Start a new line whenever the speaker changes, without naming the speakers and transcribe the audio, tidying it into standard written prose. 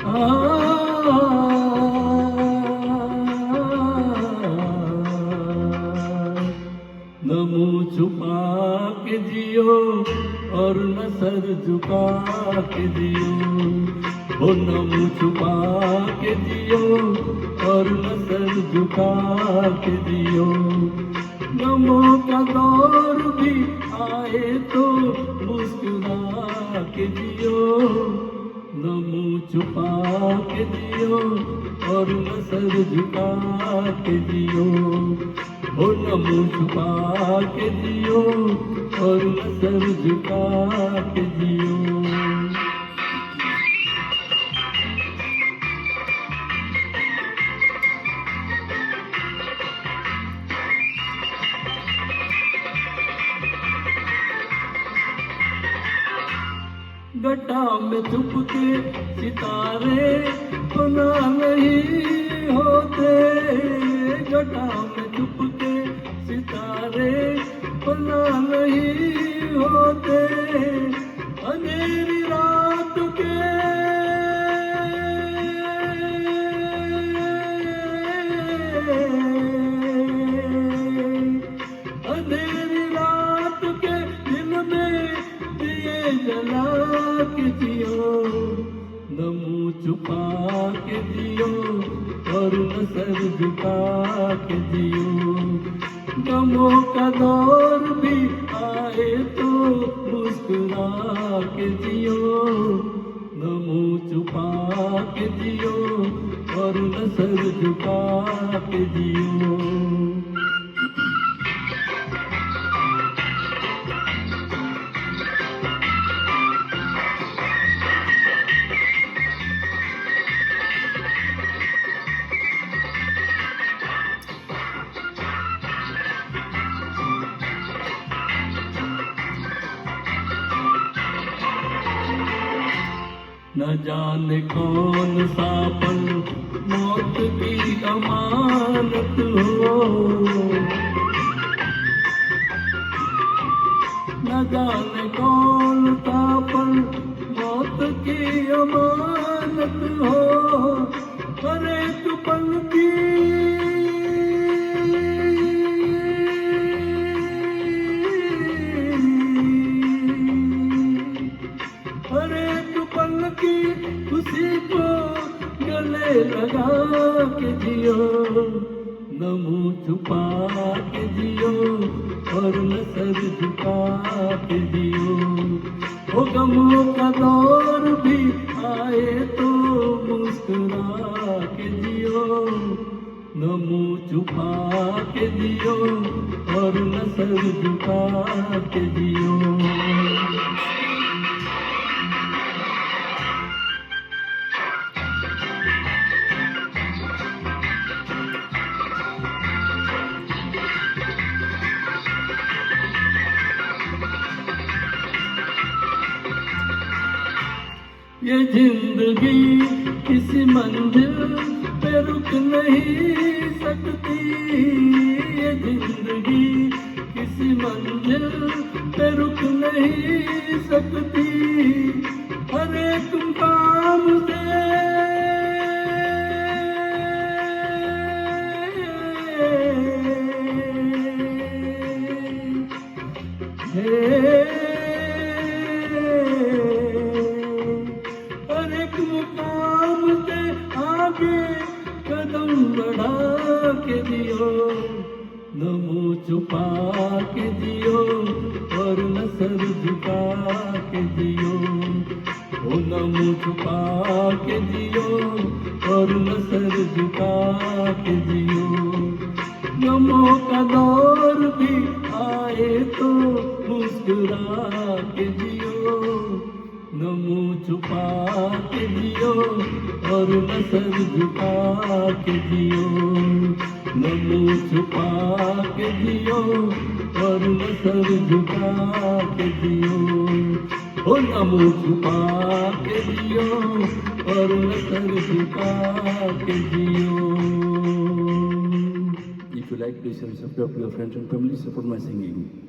न मुंह छुपा के जियो और न सर झुका के जियो, हो न मुंह छुपा के जियो और न सर झुका के जियो। गमों का दौर भी आए तो मुस्कुरा के जियो, न मुंह छुपा के जियो और न सर झुका के जियो, हो न मुंह छुपा के जियो और न सर झुका के जियो। गड्ढा में छुप के सितारे बना नहीं होते, गड्ढा में छुप के सितारे बना नहीं होते। अंधेरी रात के अंधेरी रात के दिल में दिए जला के जियो, न मुंह छुपा के जियो और न सर झुका के जियो। गमों का दौर भी आए तो मुस्कुरा के जियो, न मुंह छुपा के जियो और न सर झुका के जियो। न जाने कौन सा पल मौत की अमानत हो, न जाने कौन सा पल मौत की अमानत हो। हर एक पल की पल की खुशी को गले लगा के जियो, न मुंह छुपा के जियो और न सर झुका के जियो। हो गमों का दौर भी आए तो मुस्कुरा के जियो, न मुंह छुपा के जियो और न सर झुका के जियो। ये जिंदगी किसी मंजिल पे रुक नहीं सकती, ये जिंदगी किसी मंजिल पे रुक नहीं सकती। हर एक काम से मुकाम से आगे कदम बढ़ा के जियो, न मुंह छुपा के जियो और न सर झुका के जियो, ओ न मुंह छुपा के जियो और न सर झुका के जियो। गमों का दौर भी आए तो मुस्कुरा के जियो, न मुंह छुपा के जियो और न सर झुका के जियो, न मुंह छुपा के जियो और न सर झुका के जियो, ओ न मुंह छुपा के जियो और न सर झुका के जियो। If you like, please subscribe to your friends and family. Support my singing.